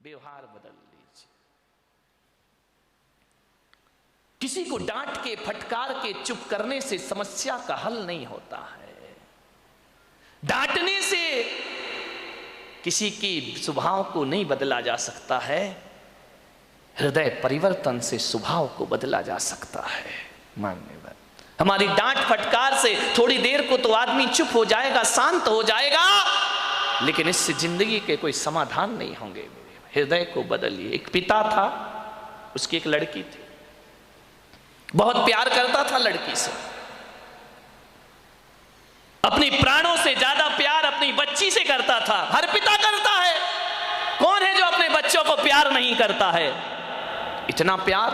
व्यवहार बदल लीजिए। किसी को डांट के, फटकार के, चुप करने से समस्या का हल नहीं होता है। डांटने से किसी की स्वभाव को नहीं बदला जा सकता है। हृदय परिवर्तन से स्वभाव को बदला जा सकता है। मान्यवर, हमारी डांट फटकार से थोड़ी देर को तो आदमी चुप हो जाएगा, शांत हो जाएगा, लेकिन इससे जिंदगी के कोई समाधान नहीं होंगे। हृदय को बदलिए। एक पिता था, उसकी एक लड़की थी, बहुत प्यार करता था लड़की से, अपनी प्राणों से ज्यादा प्यार अपनी बच्ची से करता था। हर पिता करता है, कौन है जो अपने बच्चों को प्यार नहीं करता है? इतना प्यार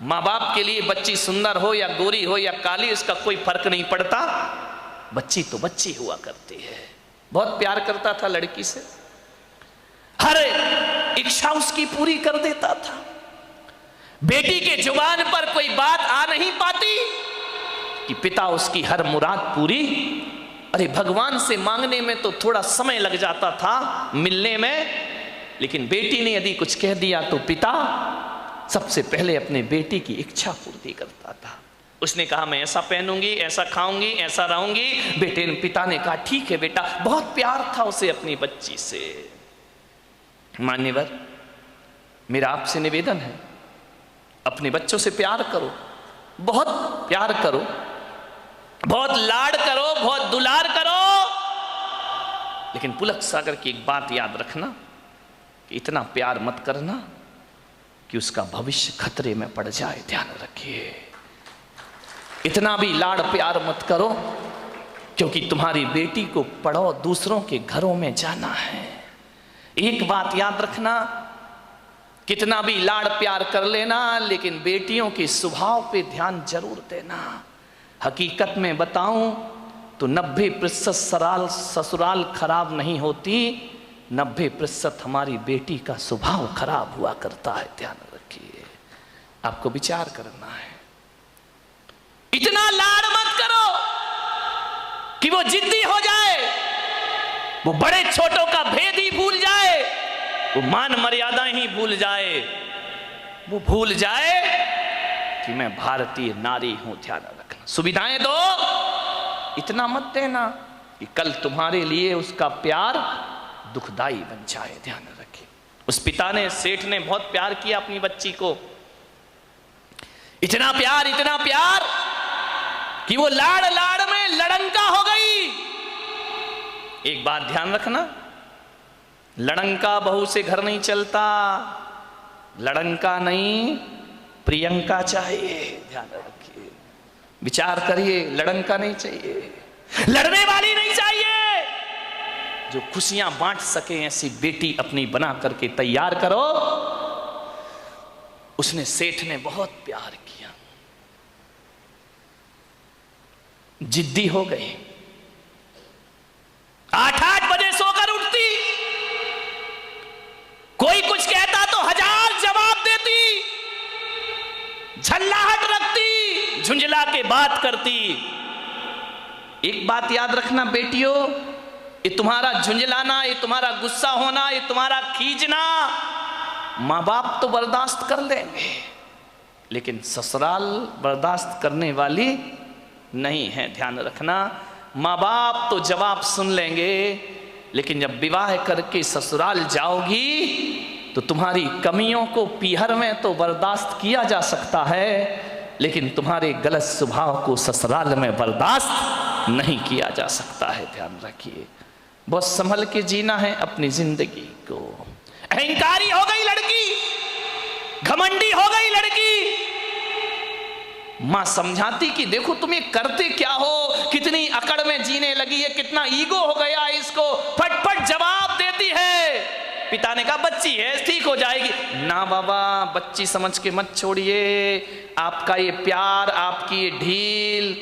माँ बाप के लिए, बच्ची सुंदर हो या गोरी हो या काली, इसका कोई फर्क नहीं पड़ता, बच्ची तो बच्ची हुआ करती है। बहुत प्यार करता था लड़की से, हर इच्छा उसकी पूरी कर देता था। बेटी के जुबान पर कोई बात आ नहीं पाती कि पिता उसकी हर मुराद पूरी। अरे भगवान से मांगने में तो थोड़ा समय लग जाता था, मिलने में, लेकिन बेटी ने यदि कुछ कह दिया तो पिता सबसे पहले अपने बेटी की इच्छा पूर्ति करता था। उसने कहा मैं ऐसा पहनूंगी, ऐसा खाऊंगी, ऐसा रहूंगी। पिता ने कहा ठीक है बेटा। बहुत प्यार था उसे अपनी बच्ची से। मान्यवर, मेरा आपसे निवेदन है, अपने बच्चों से प्यार करो, बहुत प्यार करो, बहुत लाड करो, बहुत दुलार करो, लेकिन पुलक सागर की एक बात याद रखना कि इतना प्यार मत करना कि उसका भविष्य खतरे में पड़ जाए। ध्यान रखिए, इतना भी लाड़ प्यार मत करो क्योंकि तुम्हारी बेटी को पढ़ो, दूसरों के घरों में जाना है। एक बात याद रखना, कितना भी लाड़ प्यार कर लेना, लेकिन बेटियों के स्वभाव पे ध्यान जरूर देना। हकीकत में बताऊं तो 90% ससुराल खराब नहीं होती, 90% हमारी बेटी का स्वभाव खराब हुआ करता है। ध्यान रखिए, आपको विचार करना है। इतना लाड़ मत करो कि वो जिद्दी हो जाए, वो बड़े छोटों का भेद ही भूल जाए, वो मान मर्यादाएं ही भूल जाए, वो भूल जाए कि मैं भारतीय नारी हूं। ध्यान रखना, सुविधाएं दो, इतना मत देना कि कल तुम्हारे लिए उसका प्यार दुखदाई बन जाए। ध्यान रखिए, उस पिता ने, सेठ ने बहुत प्यार किया अपनी बच्ची को, इतना प्यार कि वो लाड़ लाड़ में लड़ंका हो गई। एक बात ध्यान रखना, लड़ंका बहू से घर नहीं चलता, लड़ंका नहीं प्रियंका चाहिए। ध्यान रखिए, विचार करिए, लड़ंका नहीं चाहिए, लड़ने वाली नहीं चाहिए, जो खुशियां बांट सके ऐसी बेटी अपनी बना करके तैयार करो। उसने, सेठ ने बहुत प्यार किया, जिद्दी हो गई, 8-8 बजे सोकर उठती, कोई कुछ कहता तो 1000 जवाब देती, झल्लाहट रखती, झुंझला के बात करती। एक बात याद रखना बेटियों, ये तुम्हारा झुंझलाना, ये तुम्हारा गुस्सा होना, ये तुम्हारा खींचना माँ बाप तो बर्दाश्त कर लेंगे, लेकिन ससुराल बर्दाश्त करने वाली नहीं है। ध्यान रखना, माँ बाप तो जवाब सुन लेंगे, लेकिन जब विवाह करके ससुराल जाओगी तो तुम्हारी कमियों को पीहर में तो बर्दाश्त किया जा सकता है, लेकिन तुम्हारे गलत स्वभाव को ससुराल में बर्दाश्त नहीं किया जा सकता है। ध्यान रखिए, बहुत संभल के जीना है अपनी जिंदगी को। अहंकारी हो गई लड़की, घमंडी हो गई लड़की, मां समझाती कि देखो तुम ये करते क्या हो, कितनी अकड़ में जीने लगी है, कितना ईगो हो गया इसको, फटफट जवाब देती है। पिता ने कहा बच्ची है, ठीक हो जाएगी। ना बाबा, बच्ची समझ के मत छोड़िए, आपका ये प्यार, आपकी ये ढील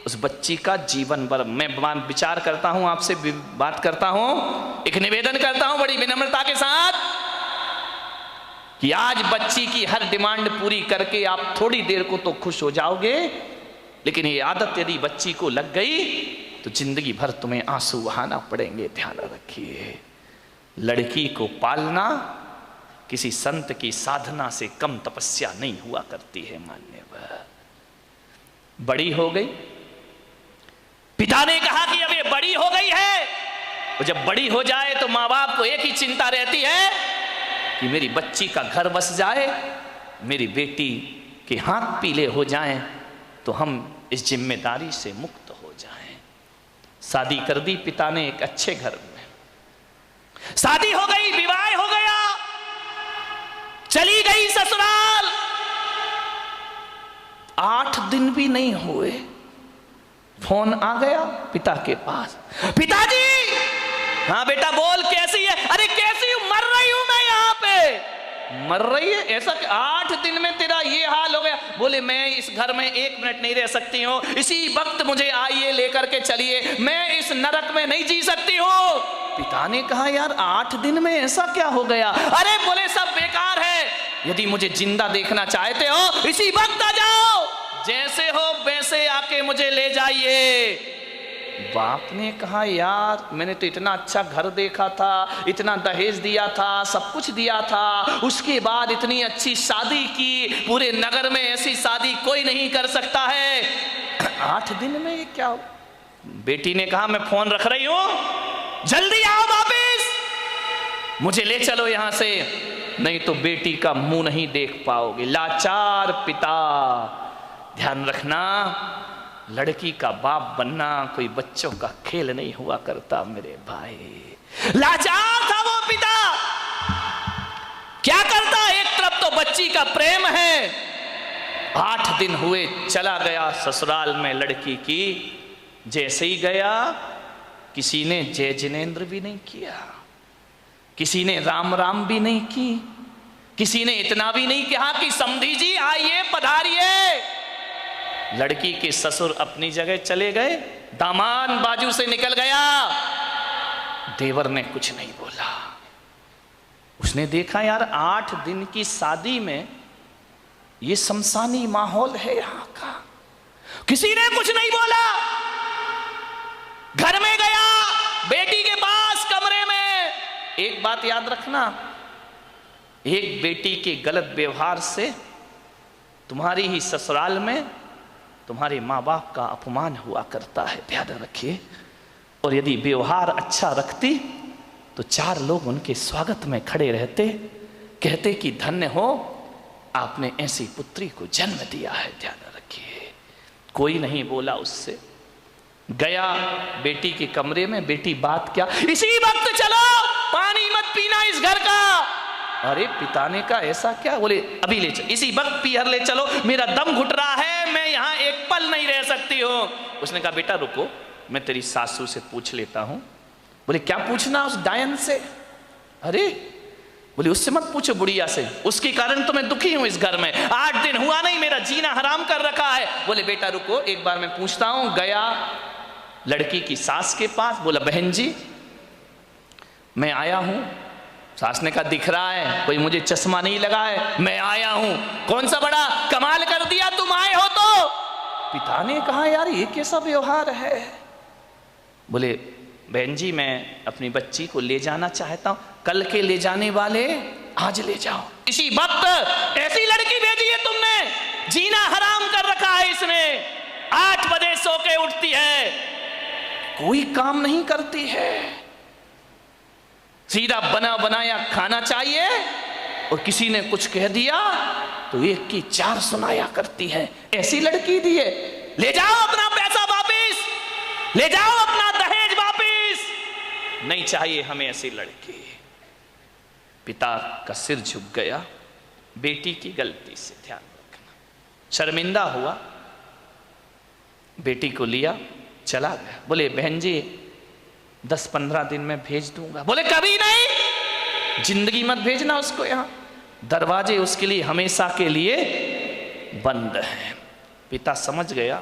उस बच्ची का जीवन भर। मैं विचार करता हूं, आपसे बात करता हूं, एक निवेदन करता हूं बड़ी विनम्रता के साथ कि आज बच्ची की हर डिमांड पूरी करके आप थोड़ी देर को तो खुश हो जाओगे, लेकिन ये आदत यदि बच्ची को लग गई तो जिंदगी भर तुम्हें आंसू बहाना पड़ेंगे। ध्यान रखिए, लड़की को पालना किसी संत की साधना से कम तपस्या नहीं हुआ करती है मान्यवर। बड़ी हो गई, पिता ने कहा कि अब ये बड़ी हो गई है, और जब बड़ी हो जाए तो माँ बाप को एक ही चिंता रहती है कि मेरी बच्ची का घर बस जाए, मेरी बेटी के हाथ पीले हो जाएं, तो हम इस जिम्मेदारी से मुक्त हो जाएं। शादी कर दी पिता ने एक अच्छे घर में, शादी हो गई, विवाह हो गया, चली गई ससुराल। 8 दिन भी नहीं हुए, फोन आ गया पिता के पास, पिताजी। हाँ बेटा बोल, कैसी है? अरे कैसी हूं, मर रही हूं मैं यहाँ पे। मर रही है? ऐसा 8 दिन में तेरा ये हाल हो गया? बोले मैं इस घर में 1 मिनट नहीं रह सकती हूँ, इसी वक्त मुझे आइए लेकर के चलिए, मैं इस नरक में नहीं जी सकती हूँ। पिता ने कहा यार 8 दिन में ऐसा क्या हो गया? अरे बोले सब बेकार है, यदि मुझे जिंदा देखना चाहते हो इसी वक्त आ जाओ, जैसे हो वैसे आके मुझे ले जाइए। बाप ने कहा यार मैंने तो इतना अच्छा घर देखा था, इतना दहेज दिया था, सब कुछ दिया था, उसके बाद इतनी अच्छी शादी की, पूरे नगर में ऐसी शादी कोई नहीं कर सकता है, 8 दिन में ये क्या हो? बेटी ने कहा मैं फोन रख रही हूं, जल्दी आओ वापिस, मुझे ले चलो यहां से, नहीं तो बेटी का मुंह नहीं देख पाओगे। लाचार पिता। ध्यान रखना, लड़की का बाप बनना कोई बच्चों का खेल नहीं हुआ करता मेरे भाई। लाचार था वो पिता, क्या करता? एक तरफ तो बच्ची का प्रेम है, 8 दिन हुए चला गया ससुराल में लड़की की। जैसे ही गया किसी ने जय जिनेंद्र भी नहीं किया, किसी ने राम राम भी नहीं की, किसी ने इतना भी नहीं कहा कि समधी जी आइए पधारिए। लड़की के ससुर अपनी जगह चले गए, दामाद बाजू से निकल गया, देवर ने कुछ नहीं बोला। उसने देखा यार 8 दिन की शादी में ये शमशानी माहौल है यहां का, किसी ने कुछ नहीं बोला। घर में गया, बेटी के पास कमरे में। एक बात याद रखना, एक बेटी के गलत व्यवहार से तुम्हारी ही ससुराल में तुम्हारे माँ बाप का अपमान हुआ करता है, ध्यान रखिए। और यदि व्यवहार अच्छा रखती तो 4 लोग उनके स्वागत में खड़े रहते, कहते कि धन्य हो आपने ऐसी पुत्री को जन्म दिया है, ध्यान रखिए। कोई नहीं बोला उससे। गया बेटी के कमरे में, बेटी बात क्या, इसी वक्त चलो, पानी मत पीना इस घर का। अरे पिता ने कहा ऐसा क्या? बोले अभी ले चलो, इसी वक्त पीहर ले चलो, मेरा दम घुट रहा है, मैं यहाँ एक पल नहीं रह सकती हूँ। उसने कहा बेटा रुको, मैं तेरी सासू से पूछ लेता हूँ। बोले क्या पूछना उस डायन से? अरे बोले उससे मत पूछो, बुढ़िया से, उसके कारण तो मैं दुखी हूँ इस घर में, 8 दिन हुआ नहीं, मेरा जीना हराम कर रखा है। बोले बेटा रुको एक बार मैं पूछता हूँ। गया लड़की की सास के पास, बोला बहन जी मैं आया हूँ। सास ने कहा दिख रहा है, कोई मुझे चश्मा नहीं लगा है, मैं आया हूं, कौन सा बड़ा कमाल कर दिया तुम आए हो तो। पिता ने कहा यार ये कैसा व्यवहार है? बोले बहन जी मैं अपनी बच्ची को ले जाना चाहता हूं, कल के ले जाने वाले आज ले जाओ। इसी वक्त ऐसी लड़की भेजी है तुमने, जीना हराम कर रखा है इसने, 8 बजे सो के उठती है, कोई काम नहीं करती है, सीधा बना बनाया खाना चाहिए, और किसी ने कुछ कह दिया तो 1 की 4 सुनाया करती है। ऐसी लड़की दी है, ले जाओ अपना पैसा वापिस, ले जाओ अपना दहेज वापिस, नहीं चाहिए हमें ऐसी लड़की। पिता का सिर झुक गया बेटी की गलती से, ध्यान रखना, शर्मिंदा हुआ, बेटी को लिया चला गया। बोले बहन जी 10-15 दिन में भेज दूंगा। बोले कभी नहीं, जिंदगी मत भेजना उसको यहां, दरवाजे उसके लिए हमेशा के लिए बंद हैं। पिता समझ गया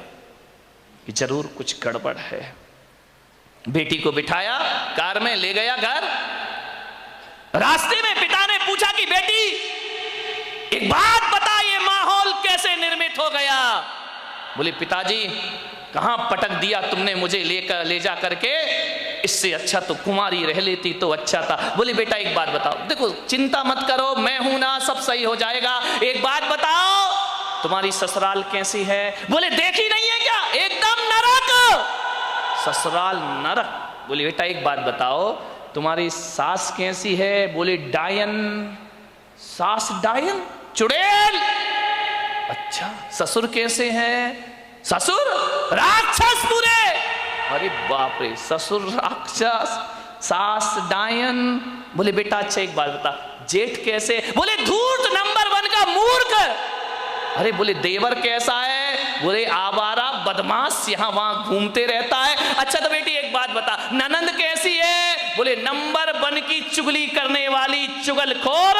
कि जरूर कुछ गड़बड़ है, बेटी को बिठाया कार में, ले गया घर। रास्ते में पिता ने पूछा कि बेटी एक बात बता, ये माहौल कैसे निर्मित हो गया? बोले पिताजी कहां पटक दिया तुमने मुझे ले जा करके, इससे अच्छा तो कुमारी रह लेती तो अच्छा था। बोले बेटा एक बात बताओ, देखो चिंता मत करो, मैं हूं ना, सब सही हो जाएगा। एक बात बताओ, तुम्हारी ससुराल कैसी है? बोले देखी नहीं है क्या, एकदम नरक, ससुराल नरक। बोले बेटा एक बात बताओ, तुम्हारी सास कैसी है? बोले डायन। सास डायन, चुड़ैल। अच्छा, ससुर कैसे हैं? ससुर राक्षस पूरे। अरे बाप रे, ससुर राक्षस, सास डायन। बोले बेटा अच्छा एक बात बता, जेठ कैसे? बोले धूर्त, नंबर 1 का मूर्ख। अरे बोले देवर कैसा है? बोले आवारा बदमाश, यहां वहां घूमते रहता है। अच्छा तो बेटी एक बात बता, ननंद कैसी है? बोले नंबर 1 की चुगली करने वाली चुगलखोर,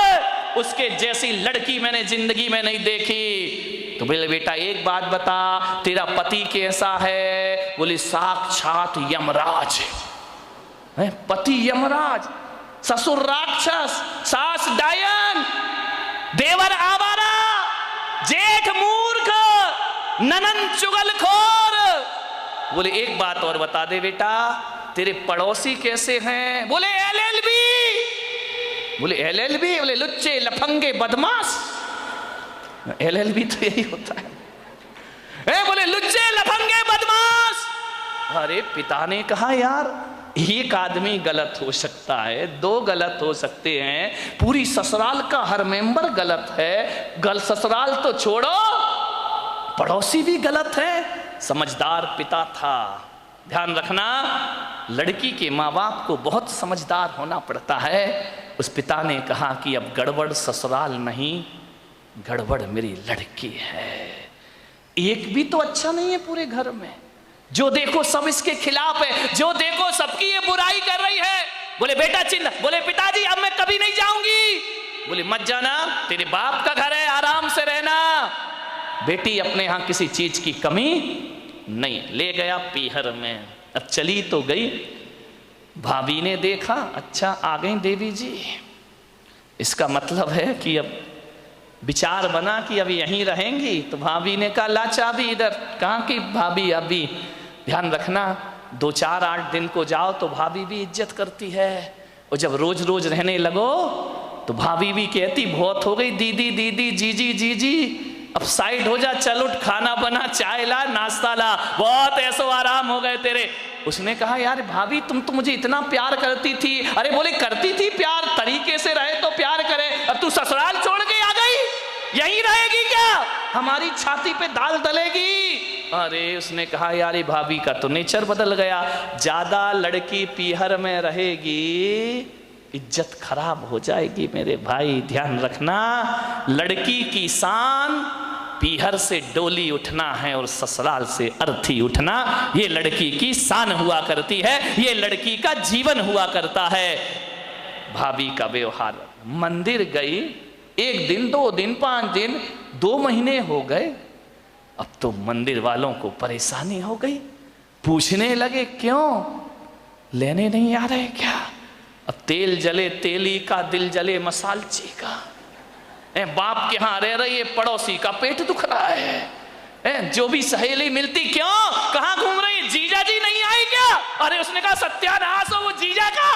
उसके जैसी लड़की मैंने जिंदगी में नहीं देखी। तो बोले बेटा एक बात बता, तेरा पति कैसा है? बोले साक्षात यमराज है। पति यमराज, ससुर राक्षस, सास डायन, देवर आवारा, जेठ मूर्ख, ननंद चुगलखोर। बोले एक बात और बता दे बेटा, तेरे पड़ोसी कैसे हैं? बोले LLB। बोले LLB? बोले लुच्चे लफंगे बदमाश। LLB तो यही होता है। बोले लुच्चे लफंगे बदमाश। अरे पिता ने कहा यार एक आदमी गलत हो सकता है, 2 गलत हो सकते हैं, पूरी ससुराल का हर मेंबर गलत है। ससुराल तो छोड़ो, पड़ोसी भी गलत है। समझदार पिता था। ध्यान रखना, लड़की के माँ बाप को बहुत समझदार होना पड़ता है। उस पिता ने कहा कि अब गड़बड़ ससुराल नहीं, गड़बड़ मेरी लड़की है। एक भी तो अच्छा नहीं है पूरे घर में, जो देखो सब इसके खिलाफ है, जो देखो सबकी ये बुराई कर रही है। बोले बेटा चिंता। बोले पिताजी अब मैं कभी नहीं जाऊंगी। बोले मत जाना, तेरे बाप का घर है, आराम से रहना। बेटी अपने यहां किसी चीज की कमी नहीं। ले गया पीहर में। अब चली तो गई, भाभी ने देखा अच्छा आ गई देवी जी, इसका मतलब है कि अब विचार बना कि अब यहीं रहेंगी। तो भाभी ने कहा ला चाबी इधर। कहाँ की भाभी? अभी ध्यान रखना, 2-4-8 दिन को जाओ तो भाभी भी इज्जत करती है, और जब रोज रोज रहने लगो तो भाभी भी कहती बहुत हो गई दीदी दीदी, जीजी जीजी, अब साइड हो जा, चल उठ, खाना बना, चाय ला, नाश्ता ला, बहुत ऐसो आराम हो गए तेरे। उसने कहा यार भाभी तुम तो मुझे इतना प्यार करती थी। अरे बोले करती थी प्यार, तरीके से रहे तो प्यार करे, अब तू ससुराल छोड़ के आ गई, यहीं रहेगी क्या? हमारी छाती पे दाल डलेगी। अरे उसने कहा यार भाभी का तो नेचर बदल गया, ज्यादा लड़की पीहर में रहेगी इज्जत खराब हो जाएगी मेरे भाई। ध्यान रखना, लड़की की शान पीहर से डोली उठना है और ससुराल से अर्थी उठना, ये लड़की की शान हुआ करती है, ये लड़की का जीवन हुआ करता है। भाभी का व्यवहार, मंदिर गई 1 दिन 2 दिन 5 दिन 2 महीने हो गए, अब तो मंदिर वालों को परेशानी हो गई, पूछने लगे क्यों लेने नहीं आ रहे क्या? अब तेल जले तेली का, दिल जले मसालची का। बाप के यहाँ रह रही है, पड़ोसी का पेट दुख रहा है। जो भी सहेली मिलती क्यों, कहाँ घूम रही, जीजा जी नहीं आई क्या? अरे उसने कहा सत्यानाश हो वो जीजा का,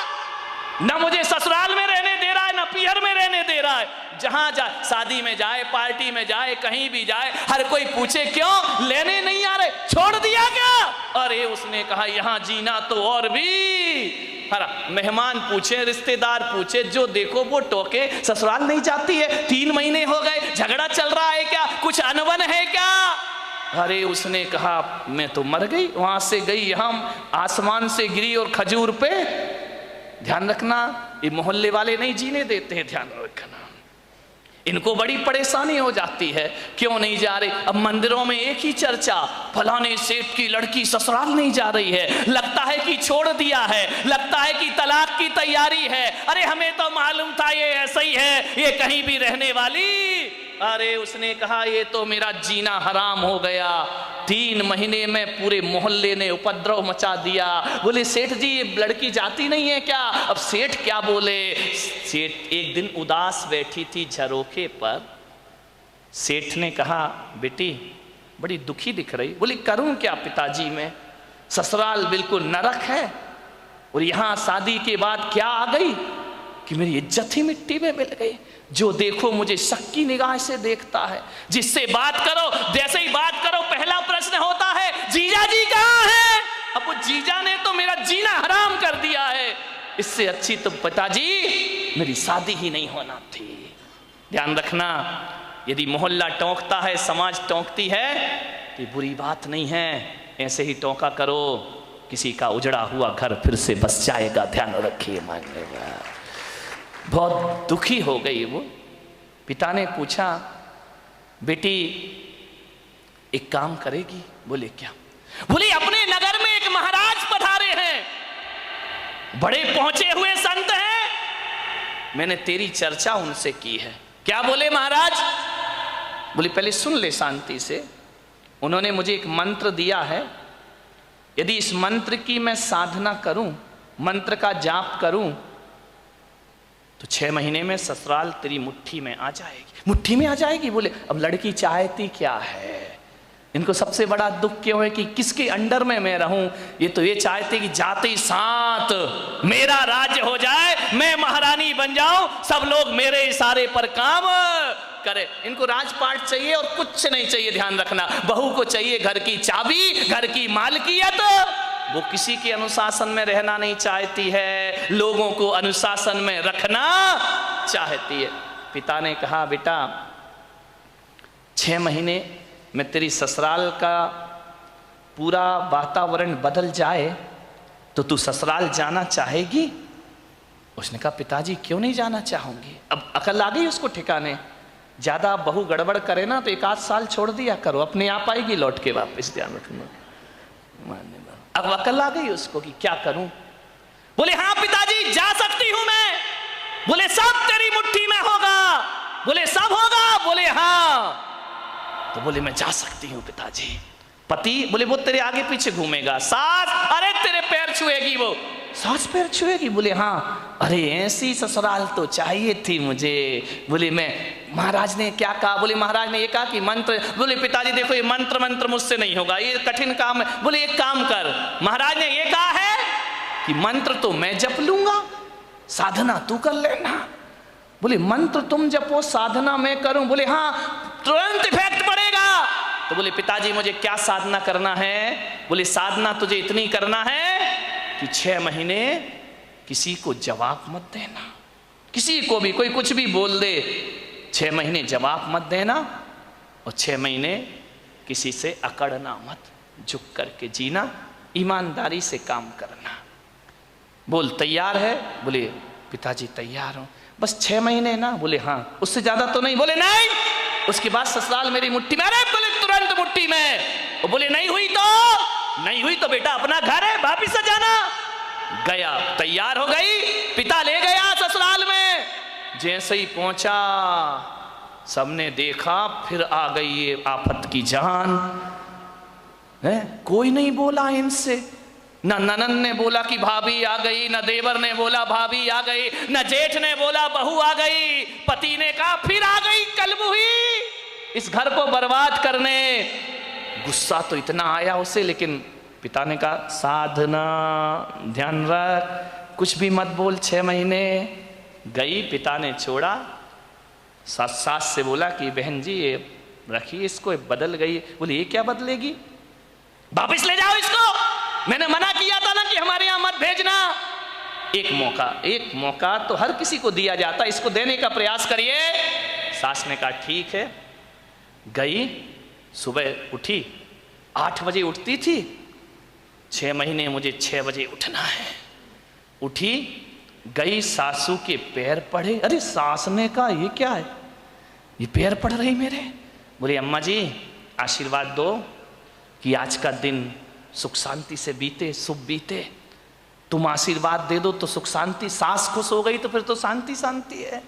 ना मुझे ससुराल में रहने दे रहा है ना पीहर में रहने दे रहा है। जहां जाए, शादी में जाए, पार्टी में जाए, कहीं भी जाए, हर कोई पूछे क्यों लेने नहीं आ रहे, छोड़ दिया क्या? अरे उसने कहा यहां जीना तो और भी, मेहमान पूछे, रिश्तेदार पूछे, जो देखो वो टोके, ससुराल नहीं जाती है, 3 महीने हो गए, झगड़ा चल रहा है क्या, कुछ अनबन है क्या? अरे उसने कहा मैं तो मर गई, वहां से गई, हम आसमान से गिरी और खजूर पे। ध्यान रखना, ये मोहल्ले वाले नहीं जीने देते हैं, ध्यान रखना, इनको बड़ी परेशानी हो जाती है, क्यों नहीं जा रहे? अब मंदिरों में एक ही चर्चा, फलाने सेठ की लड़की ससुराल नहीं जा रही है, लगता है कि छोड़ दिया है, लगता है कि तलाक की तैयारी है। अरे हमें तो मालूम था ये ऐसा ही है, ये कहीं भी रहने वाली। अरे उसने कहा ये तो मेरा जीना हराम हो गया, 3 महीने में पूरे मोहल्ले ने उपद्रव मचा दिया। बोले सेठ जी ये लड़की जाती नहीं है क्या? अब सेठ क्या बोले? सेठ एक दिन उदास बैठी थी झरोखे पर, सेठ ने कहा बेटी बड़ी दुखी दिख रही। बोली करूं क्या पिताजी, मैं ससुराल बिल्कुल नरक है, और यहां शादी के बाद क्या आ गई कि मेरी इज्जत ही मिट्टी में मिल गई। जो देखो मुझे शक की निगाह से देखता है, जिससे बात करो जैसे ही बात करो पहला प्रश्न होता है जीजा जी कहाँ है। अब वो जीजा ने तो मेरा जीना हराम कर दिया है, इससे अच्छी तो पिताजी मेरी शादी ही नहीं होना थी। ध्यान रखना, यदि मोहल्ला टोंकता है, समाज टोंकती है, तो बुरी बात नहीं है, ऐसे ही टोंका करो, किसी का उजड़ा हुआ घर फिर से बस जाएगा। ध्यान रखिए। मांगने बहुत दुखी हो गई वो। पिता ने पूछा बेटी एक काम करेगी? बोले क्या? बोले अपने नगर में एक महाराज पधारे हैं, बड़े पहुंचे हुए संत हैं, मैंने तेरी चर्चा उनसे की है। क्या बोले महाराज? बोले पहले सुन ले शांति से। उन्होंने मुझे एक मंत्र दिया है, यदि इस मंत्र की मैं साधना करूं, मंत्र का जाप करूं, तो 6 महीने में ससुराल तेरी मुट्ठी में आ जाएगी। मुट्ठी में आ जाएगी? बोले अब लड़की चाहती क्या है? इनको सबसे बड़ा दुख क्यों है कि किसके अंडर में मैं रहूं? ये तो ये चाहते कि जाते ही साथ मेरा राज्य हो जाए, मैं महारानी बन जाऊं, सब लोग मेरे इशारे पर काम करे। इनको राजपाट चाहिए और कुछ नहीं चाहिए। ध्यान रखना, बहू को चाहिए घर की चाबी, घर की मालकियत। वो किसी के अनुशासन में रहना नहीं चाहती है, लोगों को अनुशासन में रखना चाहती है। पिता ने कहा बेटा 6 महीने में तेरी ससुराल का पूरा वातावरण बदल जाए तो तू ससुराल जाना चाहेगी? उसने कहा पिताजी क्यों नहीं जाना चाहूंगी। अब अकल आ गई उसको ठिकाने। ज्यादा बहू गड़बड़ करे ना तो 1 आध साल छोड़ दिया करो, अपने आप आएगी लौट के वापस। ध्यान रखना। अब अकल आ गई उसको कि क्या करूं। बोले हाँ पिताजी जा सकती हूं मैं। बोले सब तेरी मुट्ठी में होगा। बोले सब होगा? बोले हाँ। तो बोले मैं जा सकती हूं पिताजी। पति? बोले वो तेरे आगे पीछे घूमेगा। सास? अरे तेरे पैर छुएगी वो। सास पैर छुएगी? बोले हाँ। अरे ऐसी ससुराल तो चाहिए थी मुझे। बोले मैं, महाराज ने क्या कहा? बोले महाराज ने ये कहा कि मंत्र। बोले पिताजी देखो ये मंत्र मुझसे नहीं होगा, ये कठिन काम है। बोले एक काम कर, महाराज ने ये कहा है कि मंत्र तो मैं जप लूंगा, साधना तू कर लेना। बोले मंत्र तुम जपो, साधना मैं करूं? बोले हाँ तुरंत इफेक्ट पड़ेगा। तो बोले पिताजी मुझे क्या साधना करना है? बोले साधना तुझे इतनी करना है कि 6 महीने किसी को जवाब मत देना, किसी को भी कोई कुछ भी बोल दे, 6 महीने जवाब मत देना, और 6 महीने किसी से अकड़ना मत, झुक करके जीना, ईमानदारी से काम करना। बोल तैयार है? बोले पिताजी तैयार हूं, बस 6 महीने ना। बोले हाँ, उससे ज्यादा तो नहीं। बोले नहीं, उसके बाद ससुराल मेरी मुट्ठी में। अरे बोले तुरंत मुट्ठी में। और बोले नहीं हुई तो बेटा अपना घर है, वापिस से जाना। गया, तैयार हो गई, पिता ले गया ससुराल में। जैसे ही पहुंचा सबने देखा, फिर आ गई ये आफत की जान है। कोई नहीं बोला इनसे, न ननन ने बोला कि भाभी आ गई, न देवर ने बोला भाभी आ गई, न जेठ ने बोला बहू आ गई। पति ने कहा फिर आ गई कलबुही इस घर को बर्बाद करने। गुस्सा तो इतना आया उसे, लेकिन पिता ने कहा साधना, ध्यान रख, कुछ भी मत बोल। 6 महीने गई, पिता ने छोड़ा। सास से बोला कि बहन जी ये रखिए इसको, बदल गई। बोले ये क्या बदलेगी, वापिस ले जाओ इसको, मैंने मना किया था ना कि हमारे यहां मत भेजना। एक मौका तो हर किसी को दिया जाता, इसको देने का प्रयास करिए। सास ने कहा ठीक है। गई, सुबह उठी, 8 बजे उठती थी, 6 महीने मुझे 6 बजे उठना है। उठी, गई, सासू के पैर पड़े। अरे सास ने कहा ये क्या है, ये पैर पड़ रही मेरे। बोले अम्मा जी आशीर्वाद दो कि आज का दिन सुख शांति से बीते, शुभ बीते। तुम आशीर्वाद दे दो तो सुख शांति। सास खुश हो गई तो फिर तो शांति शांति है।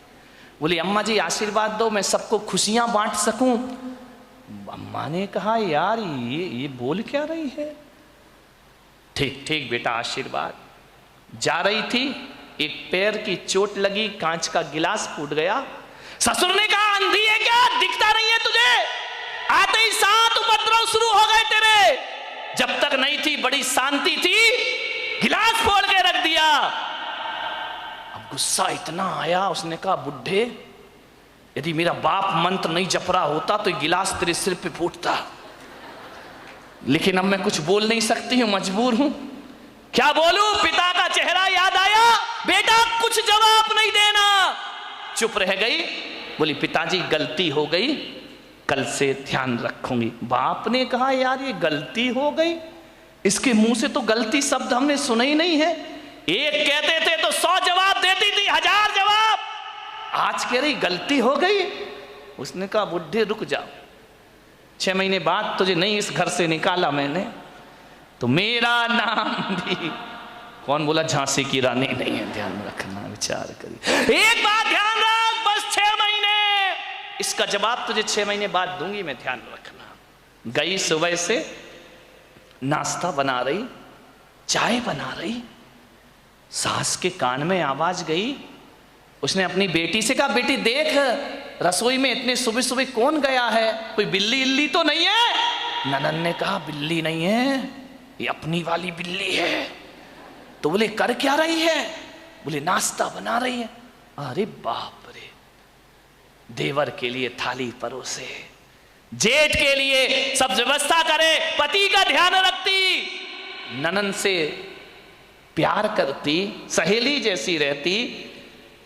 बोली अम्मा जी आशीर्वाद दो मैं सबको खुशियां बांट सकूं। अम्मा ने कहा यार ये बोल क्या रही है। ठीक ठीक बेटा आशीर्वाद। जा रही थी, एक पैर की चोट लगी, कांच का गिलास फूट गया। ससुर ने कहा अंधी है क्या, दिखता नहीं है तुझे? आते ही 7 उपद्रव शुरू हो गए तेरे। जब तक नहीं थी बड़ी शांति थी, गिलास फोड़ के रख दिया। अब गुस्सा इतना आया, उसने कहा बुढ़े, यदि मेरा बाप मंत्र नहीं जप रहा होता तो गिलास तेरे सिर पे फूटता, लेकिन अब मैं कुछ बोल नहीं सकती हूं, मजबूर हूं। क्या बोलूं? पिता का चेहरा याद आया। बेटा कुछ जवाब नहीं देना। चुप रह गई। बोली पिताजी गलती हो गई, कल से ध्यान रखूंगी। बाप ने कहा यार ये गलती हो गई, इसके मुंह से तो गलती शब्द हमने सुना ही नहीं है। एक कहते थे तो 100 जवाब देती थी, 1000 जवाब। आज कह रही गलती हो गई। उसने कहा बुढ़े रुक जाओ, 6 महीने बाद तुझे नहीं इस घर से निकाला मैंने तो मेरा नाम भी, कौन बोला झांसी की रानी नहीं है, ध्यान रखना, विचार करिए। एक बात ध्यान रख, बस 6 महीने, इसका जवाब तुझे 6 महीने बाद दूंगी मैं, ध्यान रखना। गई सुबह से नाश्ता बना रही, चाय बना रही, सास के कान में आवाज गई। उसने अपनी बेटी से कहा बेटी देख रसोई में इतने सुबह सुबह कौन गया है, कोई बिल्ली इल्ली तो नहीं है? ननन ने कहा बिल्ली नहीं है, ये अपनी वाली बिल्ली है। तो बोले कर क्या रही है? बोले नाश्ता बना रही है। अरे बाप रे, देवर के लिए थाली परोसे, जेठ के लिए सब व्यवस्था करे, पति का ध्यान रखती, ननन से प्यार करती, सहेली जैसी रहती,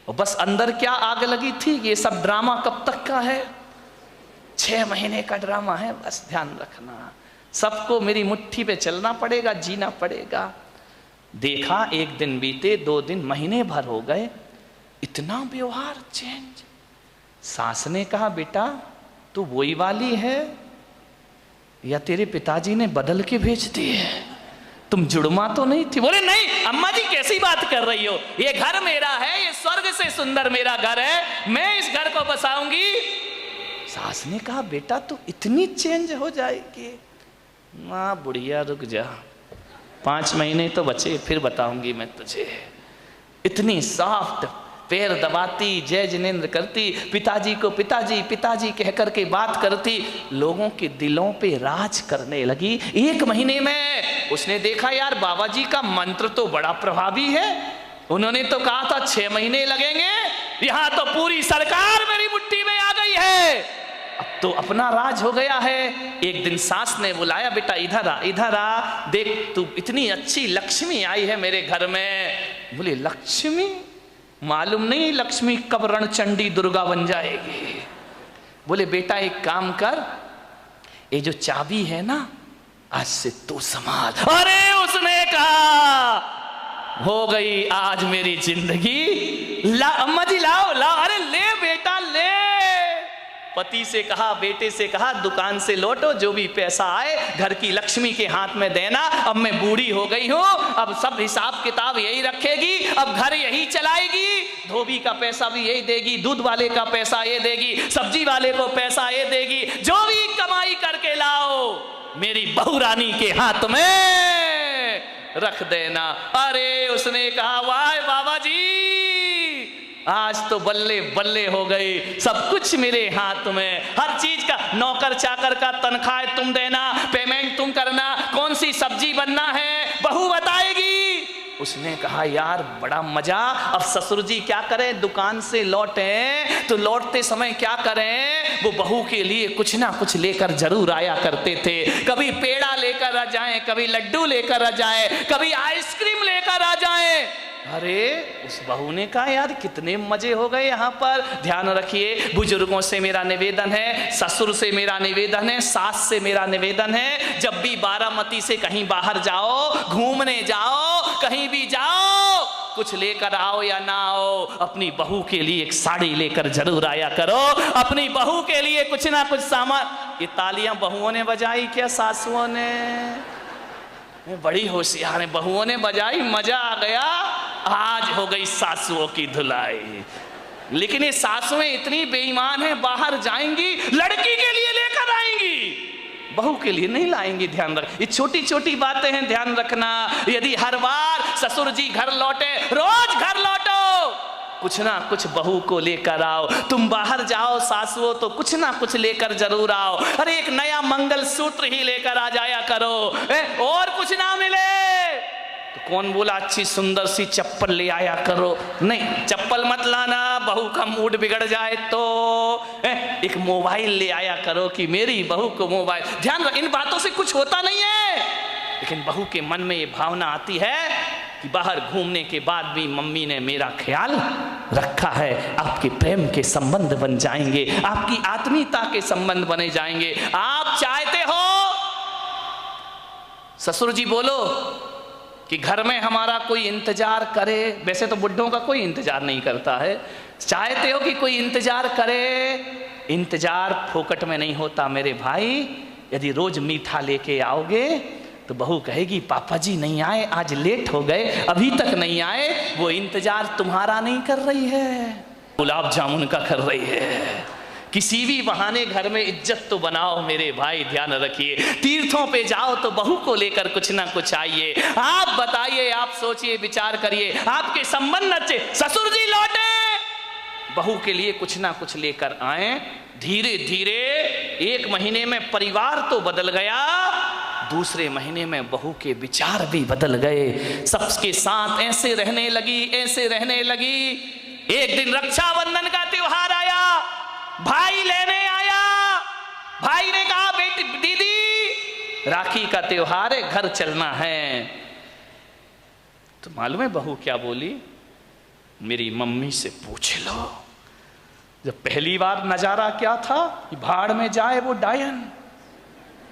और बस अंदर क्या आग लगी थी, ये सब ड्रामा कब तक का है? 6 महीने का ड्रामा है, बस ध्यान रखना। सबको मेरी मुट्ठी पे चलना पड़ेगा, जीना पड़ेगा। देखा 1 दिन बीते, 2 दिन, महीने भर हो गए, इतना व्यवहार चेंज। सास ने कहा बेटा तू वही वाली है या तेरे पिताजी ने बदल के भेज दी है, तुम जुड़मा तो नहीं थी? बोले नहीं अम्मा जी कैसी बात कर रही हो, ये घर मेरा है, ये स्वर्ग से सुंदर मेरा घर है, मैं इस घर को बसाऊंगी। सास ने कहा बेटा तू इतनी चेंज हो जाएगी? माँ बुढ़िया रुक जा, 5 महीने तो बचे, फिर बताऊंगी मैं तुझे। इतनी सॉफ्ट, पैर दबाती, जय जिनेंद्र करती, पिताजी को पिताजी पिताजी कह करके बात करती, लोगों के दिलों पे राज करने लगी। 1 महीने में उसने देखा यार बाबा जी का मंत्र तो बड़ा प्रभावी है, उन्होंने तो कहा था 6 महीने लगेंगे, यहां तो पूरी सरकार मेरी मुट्ठी में आ गई है, अब तो अपना राज हो गया है। एक दिन सास ने बुलाया बेटा इधर आ, इधर आ, देख तू इतनी अच्छी लक्ष्मी आई है मेरे घर में। बोले लक्ष्मी? मालूम नहीं लक्ष्मी कब रणचंडी दुर्गा बन जाएगी। बोले बेटा एक काम कर, ये जो चाबी है ना आज से तू संभाल। अरे उसने कहा हो गई आज मेरी जिंदगी, ला अम्मा जी लाओ लाओ, अरे ले बेटा ले। पति से कहा, बेटे से कहा दुकान से लौटो, जो भी पैसा आए घर की लक्ष्मी के हाथ में देना, अब मैं बूढ़ी हो गई हूं, अब सब हिसाब किताब यही रखेगी, अब घर यही चलाएगी, धोबी का पैसा भी यही देगी, दूध वाले का पैसा ये देगी, सब्जी वाले को पैसा ये देगी, जो भी कमाई करके लाओ मेरी बहू रानी के हाथ में रख देना। अरे उसने कहा वाह बाबा जी आज तो बल्ले बल्ले हो गई, सब कुछ मेरे हाथ में, हर चीज का, नौकर चाकर का तनख्वाह तुम देना, पेमेंट तुम करना, कौन सी सब्जी बनना है बहू बताएगी। उसने कहा यार बड़ा मजा। अब ससुर जी क्या करें, दुकान से लौटे तो लौटते समय क्या करें, वो बहू के लिए कुछ ना कुछ लेकर जरूर आया करते थे। कभी पेड़ा लेकर आ जाएं, कभी लड्डू लेकर आ जाएं, कभी आइसक्रीम लेकर आ जाएं। अरे उस बहू ने कहा यार कितने मजे हो गए यहाँ पर। ध्यान रखिए, बुजुर्गों से मेरा निवेदन है, ससुर से मेरा निवेदन है, सास से मेरा निवेदन है, जब भी बारामती से कहीं बाहर जाओ, घूमने जाओ, कहीं भी जाओ, कुछ लेकर आओ या ना आओ, अपनी बहू के लिए एक साड़ी लेकर जरूर आया करो, अपनी बहू के लिए कुछ ना कुछ सामान। ये तालियां बहुओं ने बजाई क्या सासुओं ने? बड़ी होशियार है, बहुओं ने बजाई, मजा आ गया। आज हो गई सासुओं की धुलाई। लेकिन ये सासुएं इतनी बेईमान हैं, बाहर जाएंगी लड़की के लिए लेकर आएंगी, बहू के लिए नहीं लाएंगी। ध्यान रख, ये छोटी छोटी बातें हैं, ध्यान रखना। यदि हर बार ससुर जी घर लौटे, रोज घर लौटो, कुछ ना कुछ बहू को लेकर आओ। तुम बाहर जाओ सासुओं तो कुछ ना कुछ लेकर जरूर आओ। अरे एक नया मंगल सूत्र ही लेकर आ जाया करो, और कुछ ना मिले तो कौन बोला अच्छी सुंदर सी चप्पल ले आया करो? नहीं, चप्पल मत लाना, बहू का मूड बिगड़ जाए तो। एक मोबाइल ले आया करो कि मेरी बहू को मोबाइल। ध्यान रख, इन बातों से कुछ होता नहीं है, लेकिन बहू के मन में ये भावना आती है कि बाहर घूमने के बाद भी मम्मी ने मेरा ख्याल रखा है। आपके प्रेम के संबंध बन जाएंगे, आपकी आत्मीयता के संबंध बने जाएंगे। आप चाहते हो ससुर जी बोलो कि घर में हमारा कोई इंतजार करे। वैसे तो बुढ़ों का कोई इंतजार नहीं करता है। चाहते हो कि कोई इंतजार करे? इंतजार फोकट में नहीं होता मेरे भाई। यदि रोज मीठा लेके आओगे तो बहू कहेगी पापा जी नहीं आए, आज लेट हो गए, अभी तक नहीं आए। वो इंतजार तुम्हारा नहीं कर रही है, गुलाब जामुन का कर रही है। किसी भी बहाने घर में इज्जत तो बनाओ मेरे भाई, ध्यान रखिए। तीर्थों पे जाओ तो बहू को लेकर कुछ ना कुछ आइए। आप बताइए, आप सोचिए, विचार करिए, आपके संबंध अच्छे, ससुर जी लौटे, बहू के लिए कुछ ना कुछ लेकर आए। धीरे धीरे 1 महीने में परिवार तो बदल गया, दूसरे महीने में बहू के विचार भी बदल गए। सबके साथ ऐसे रहने लगी, ऐसे रहने लगी। एक दिन रक्षाबंधन का त्योहार आया, भाई लेने आया। भाई ने कहा बेटी दीदी राखी का त्योहार है, घर चलना है। तो मालूम है बहू क्या बोली? मेरी मम्मी से पूछ लो। जब पहली बार नजारा क्या था कि भाड़ में जाए वो डायन,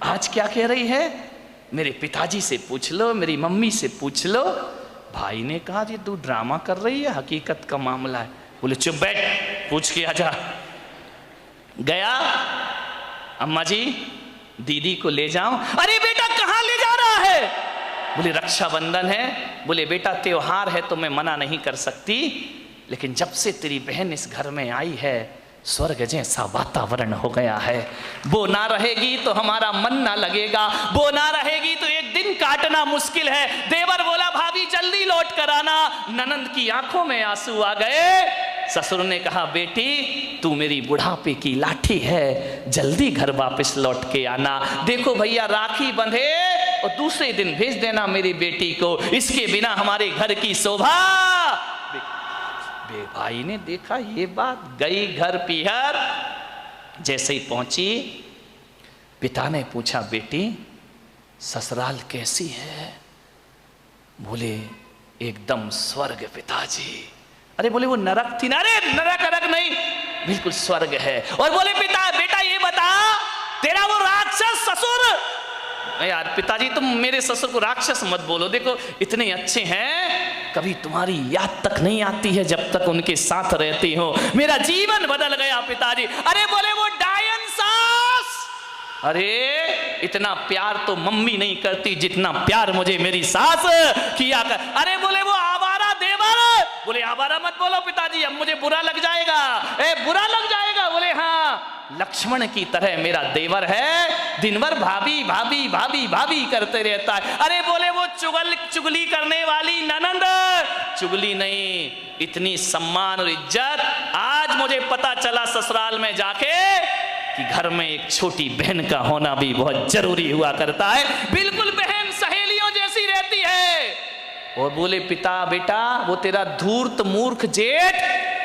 आज क्या कह रही है? मेरे पिताजी से पूछ लो, मेरी मम्मी से पूछ लो। भाई ने कहा जी तू ड्रामा कर रही है, हकीकत का मामला है। बोले चुप बैठ, पूछ के आजा। गया, अम्मा जी दीदी को ले जाऊं। अरे बेटा कहां ले जा रहा है? बोले रक्षाबंधन है। बोले बेटा त्योहार है तो मैं मना नहीं कर सकती, लेकिन जब से तेरी बहन इस घर में आई है स्वर्ग जैसा वातावरण हो गया है। वो ना रहेगी तो हमारा मन ना लगेगा, वो ना रहेगी तो एक दिन काटना मुश्किल है। देवर बोला भाभी जल्दी लौट कर आना। ननंद की आंखों में आंसू आ गए। ससुर ने कहा बेटी तू मेरी बुढ़ापे की लाठी है, जल्दी घर वापस लौट के आना। देखो भैया राखी बंधे और दूसरे दिन भेज देना मेरी बेटी को, इसके बिना हमारे घर की शोभा। भाई ने देखा ये बात, गई घर पीहर। जैसे ही पहुंची पिता ने पूछा बेटी ससुराल कैसी है? बोले एकदम स्वर्ग पिताजी। अरे बोले वो नरक थी ना? अरे नरक नरक नहीं, बिल्कुल स्वर्ग है। और बोले पिता बेटा ये बता तेरा वो राक्षस ससुर। यार पिताजी तुम मेरे ससुर को राक्षस मत बोलो, देखो इतने अच्छे हैं, कभी तुम्हारी याद तक नहीं आती है जब तक उनके साथ रहती हो। मेरा जीवन बदल गया पिताजी। अरे बोले वो डायन सास। अरे इतना प्यार तो मम्मी नहीं करती जितना प्यार मुझे मेरी सास किया कर। अरे बोले वो आवारा देवर। बोले आवारा मत बोलो पिताजी, अब मुझे बुरा लग जाएगा। बुरा लग जाएगा? बोले हाँ लक्ष्मण की तरह मेरा देवर है, दिन भर भाभी भाभी भाभी भाभी करते रहता है। अरे बोले वो चुगली करने वाली ननंद। चुगली नहीं, इतनी सम्मान और इज्जत। आज मुझे पता चला ससुराल में जाके कि घर में एक छोटी बहन का होना भी बहुत जरूरी हुआ करता है। बिल्कुल बहन सहेलियों जैसी रहती है। और बोले पिता बेटा वो तेरा धूर्त मूर्ख जेठ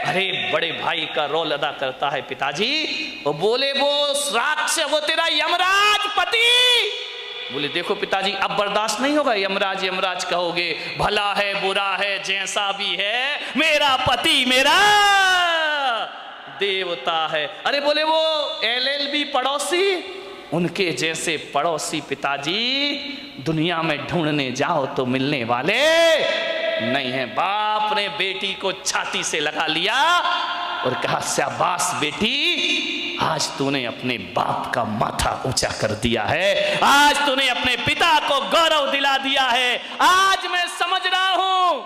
अरे बड़े भाई का रोल अदा करता है पिताजी। और बोले वो राक्षस वो तेरा यमराज पति। बोले देखो पिताजी अब बर्दाश्त नहीं होगा, यमराज यमराज कहोगे, भला है बुरा है जैसा भी है मेरा पति मेरा देवता है। अरे बोले वो LLB पड़ोसी, उनके जैसे पड़ोसी पिताजी दुनिया में ढूंढने जाओ तो मिलने वाले नहीं है। बाप ने बेटी को छाती से लगा लिया और कहा शाबाश बेटी, आज तूने अपने बाप का माथा ऊंचा कर दिया है, आज तूने अपने पिता को गौरव दिला दिया है। आज मैं समझ रहा हूं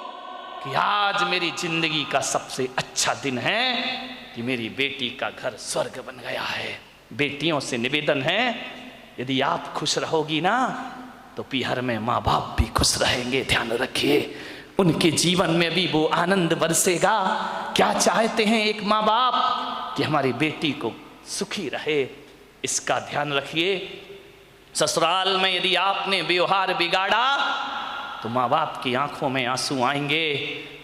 कि आज मेरी जिंदगी का सबसे अच्छा दिन है कि मेरी बेटी का घर स्वर्ग बन गया है। बेटियों से निवेदन है यदि आप खुश रहोगी ना तो पीहर में माँ बाप भी खुश रहेंगे। ध्यान रखिए उनके जीवन में भी वो आनंद बरसेगा। क्या चाहते हैं एक माँ बाप कि हमारी बेटी को सुखी रहे, इसका ध्यान रखिए। ससुराल में यदि आपने व्यवहार बिगाड़ा तो माँ बाप की आंखों में आंसू आएंगे,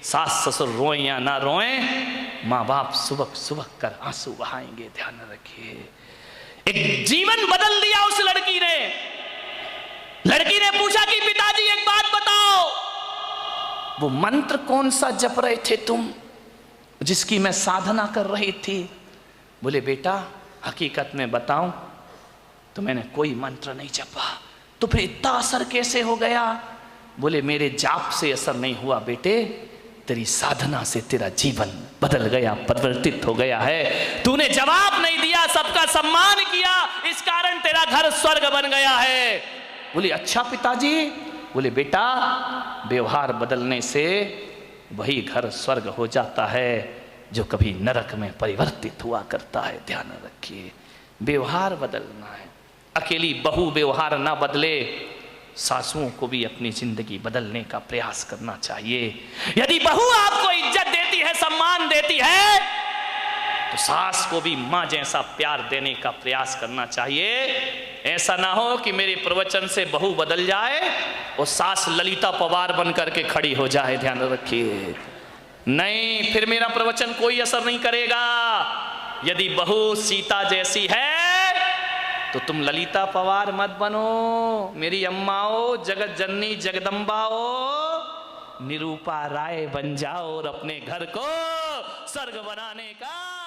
सास ससुर रोएं या ना रोएं, माँ बाप सुबह सुबह कर आंसू बहाएंगे। ध्यान रखिए, एक जीवन बदल दिया उस लड़की ने। लड़की ने पूछा कि पिताजी एक बात बताओ, वो मंत्र कौन सा जप रहे थे तुम, जिसकी मैं साधना कर रही थी? बोले बेटा हकीकत में बताऊं तो मैंने कोई मंत्र नहीं जपा। तो फिर इतना असर कैसे हो गया? बोले मेरे जाप से असर नहीं हुआ बेटे, तेरी साधना से तेरा जीवन बदल गया, परिवर्तित हो गया है। तूने जवाब नहीं दिया, सबका सम्मान किया, इस कारण तेरा घर स्वर्ग बन गया है। बोले अच्छा पिताजी। बोले बेटा व्यवहार बदलने से वही घर स्वर्ग हो जाता है जो कभी नरक में परिवर्तित हुआ करता है। ध्यान रखिए, व्यवहार बदलना है। अकेली बहू व्यवहार ना बदले, सासुओं को भी अपनी जिंदगी बदलने का प्रयास करना चाहिए। यदि बहू आपको इज्जत देती है, सम्मान देती है, तो सास को भी मां जैसा प्यार देने का प्रयास करना चाहिए। ऐसा ना हो कि मेरे प्रवचन से बहू बदल जाए और सास ललिता पवार बन करके खड़ी हो जाए। ध्यान रखिए, नहीं, फिर मेरा प्रवचन कोई असर नहीं करेगा। यदि बहू सीता जैसी है तो तुम ललिता पवार मत बनो, मेरी अम्माओ, जगत जननी जगदम्बाओ, निरूपा राय बन जाओ और अपने घर को स्वर्ग बनाने का